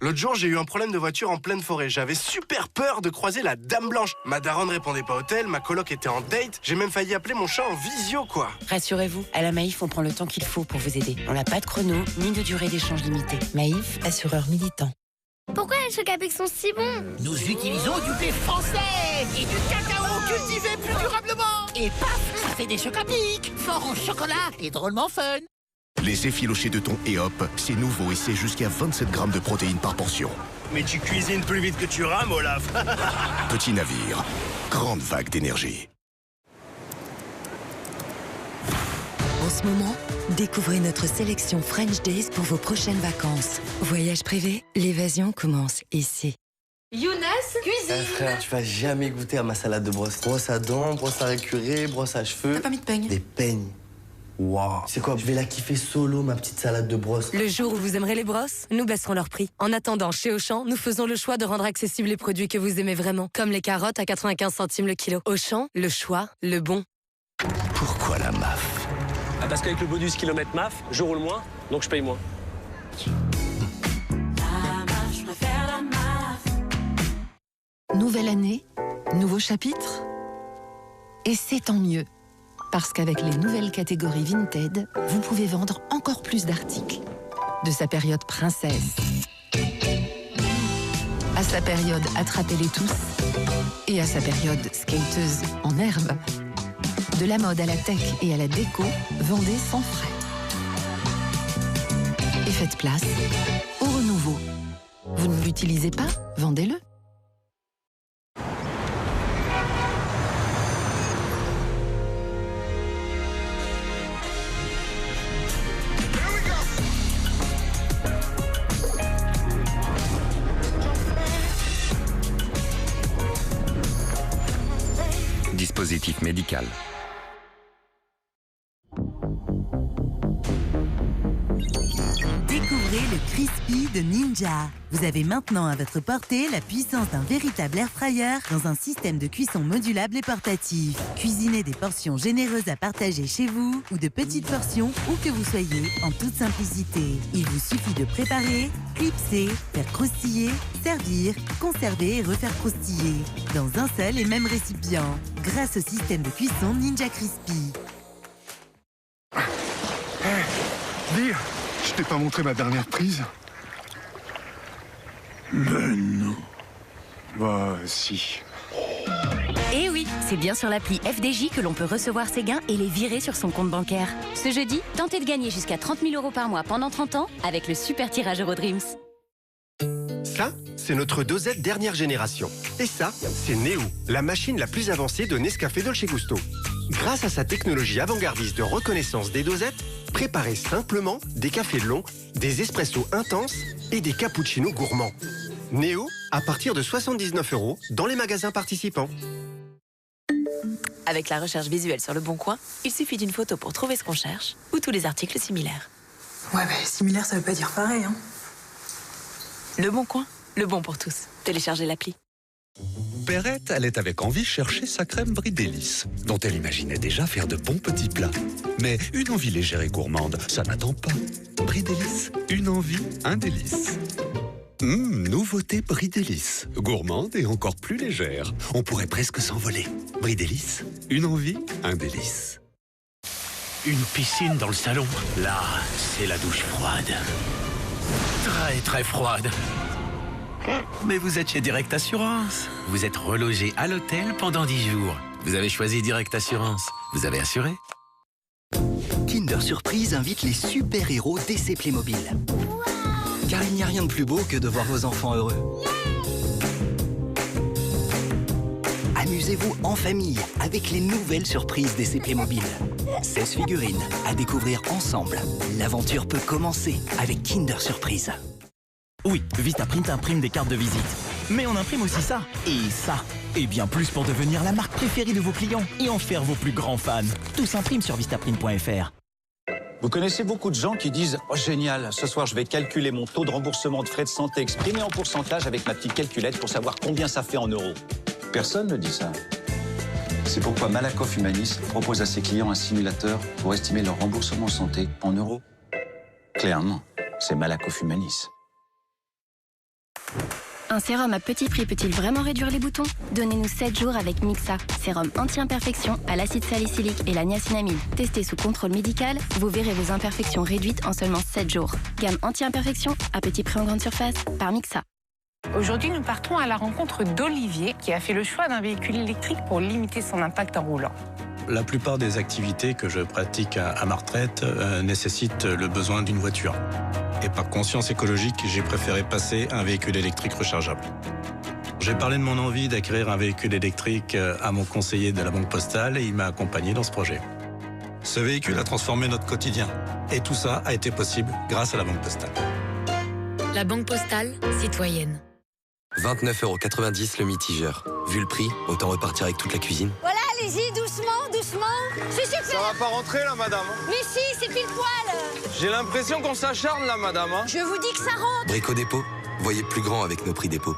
L'autre jour, j'ai eu un problème de voiture en pleine forêt. J'avais super peur de croiser la Dame Blanche. Ma daronne répondait pas au tel, ma coloc était en date. J'ai même failli appeler mon chat en visio, quoi. Rassurez-vous, à la Maïf, on prend le temps qu'il faut pour vous aider. On n'a pas de chrono, ni de durée d'échange limitée. Maïf, assureur militant. Pourquoi les chocs à pic sont si bons? Nous utilisons du blé français et du cacao cultivé plus durablement. Et paf, ça fait des chocs à pic, fort en chocolat et drôlement fun. Les effilochés de thon et hop, c'est nouveau et c'est jusqu'à 27 grammes de protéines par portion. Mais tu cuisines plus vite que tu rames, Olaf. Petit navire, grande vague d'énergie. En ce moment, découvrez notre sélection French Days pour vos prochaines vacances. Voyage privé, l'évasion commence ici. Younes, cuisine. Frère, tu vas jamais goûter à ma salade de brosse. Brosse à dents, brosse à récurer, brosse à cheveux. T'as pas mis de peigne? Des peignes. Waouh. C'est quoi? Je vais la kiffer solo, ma petite salade de brosse. Le jour où vous aimerez les brosses, nous baisserons leur prix. En attendant, chez Auchan, nous faisons le choix de rendre accessibles les produits que vous aimez vraiment, comme les carottes à 95 centimes le kilo. Auchan, le choix, le bon. Pourquoi la MAF? Parce qu'avec le bonus kilomètre MAF, je roule moins, donc je paye moins. Nouvelle année, nouveau chapitre. Et c'est tant mieux. Parce qu'avec les nouvelles catégories Vinted, vous pouvez vendre encore plus d'articles. De sa période princesse, à sa période attrapez-les tous, et à sa période skateuse en herbe. De la mode à la tech et à la déco, vendez sans frais. Et faites place au renouveau. Vous ne l'utilisez pas? Vendez-le. Dispositif médical. Découvrez le Crispy de Ninja. Vous avez maintenant à votre portée la puissance d'un véritable air fryer dans un système de cuisson modulable et portatif. Cuisinez des portions généreuses à partager chez vous ou de petites portions où que vous soyez en toute simplicité. Il vous suffit de préparer, clipser, faire croustiller, servir, conserver et refaire croustiller dans un seul et même récipient grâce au système de cuisson Ninja Crispy. Dis, je t'ai pas montré ma dernière prise? Mais non. Bah si. Eh oui, c'est bien sur l'appli FDJ que l'on peut recevoir ses gains et les virer sur son compte bancaire. Ce jeudi, tentez de gagner jusqu'à 30 000 € par mois pendant 30 ans avec le super tirage Eurodreams. Ça, c'est notre dosette dernière génération. Et ça, c'est Neo, la machine la plus avancée de Nescafé Dolce Gusto. Grâce à sa technologie avant-gardiste de reconnaissance des dosettes, préparez simplement des cafés longs, des espressos intenses et des cappuccinos gourmands. Neo, à partir de 79 € dans les magasins participants. Avec la recherche visuelle sur Le Bon Coin, il suffit d'une photo pour trouver ce qu'on cherche ou tous les articles similaires. Ouais, mais similaire, ça veut pas dire pareil, hein. Le Bon Coin, le bon pour tous. Téléchargez l'appli. Perrette allait avec envie chercher sa crème Brie Délice, dont elle imaginait déjà faire de bons petits plats. Mais une envie légère et gourmande, ça n'attend pas. Brie Délice, une envie, un délice. Nouveauté Brie Délice, gourmande et encore plus légère. On pourrait presque s'envoler. Brie Délice, une envie, un délice. Une piscine dans le salon. Là, c'est la douche froide. Très très froide. Mais vous êtes chez Direct Assurance. Vous êtes relogé à l'hôtel pendant 10 jours. Vous avez choisi Direct Assurance. Vous avez assuré. Kinder Surprise invite les super-héros d'essai Playmobil. Wow. Car il n'y a rien de plus beau que de voir vos enfants heureux. Amusez-vous en famille avec les nouvelles surprises d'essai Playmobil. 16 figurines à découvrir ensemble. L'aventure peut commencer avec Kinder Surprise. Oui, Vistaprint imprime des cartes de visite. Mais on imprime aussi ça, et ça, et bien plus pour devenir la marque préférée de vos clients et en faire vos plus grands fans. Tout s'imprime sur Vistaprint.fr. Vous connaissez beaucoup de gens qui disent « Oh génial, ce soir je vais calculer mon taux de remboursement de frais de santé exprimé en pourcentage avec ma petite calculette pour savoir combien ça fait en euros. » Personne ne dit ça. C'est pourquoi Malakoff Humanis propose à ses clients un simulateur pour estimer leur remboursement santé en euros. Clairement, c'est Malakoff Humanis. Un sérum à petit prix peut-il vraiment réduire les boutons? Donnez-nous 7 jours avec Mixa, sérum anti-imperfection à l'acide salicylique et la niacinamide. Testé sous contrôle médical, vous verrez vos imperfections réduites en seulement 7 jours. Gamme anti-imperfection à petit prix en grande surface par Mixa. Aujourd'hui, nous partons à la rencontre d'Olivier qui a fait le choix d'un véhicule électrique pour limiter son impact en roulant. La plupart des activités que je pratique à ma retraite nécessitent le besoin d'une voiture. Et par conscience écologique, j'ai préféré passer à un véhicule électrique rechargeable. J'ai parlé de mon envie d'acquérir un véhicule électrique à mon conseiller de la Banque Postale et il m'a accompagné dans ce projet. Ce véhicule a transformé notre quotidien. Et tout ça a été possible grâce à la Banque Postale. La Banque Postale, citoyenne. 29,90 € le mitigeur. Vu le prix, autant repartir avec toute la cuisine. Voilà, allez-y, doucement, doucement. C'est super. Ça va pas rentrer là, madame. Mais si, c'est pile poil. J'ai l'impression qu'on s'acharne là, madame. Je vous dis que ça rentre. Brico Dépôt, voyez plus grand avec nos prix dépôt.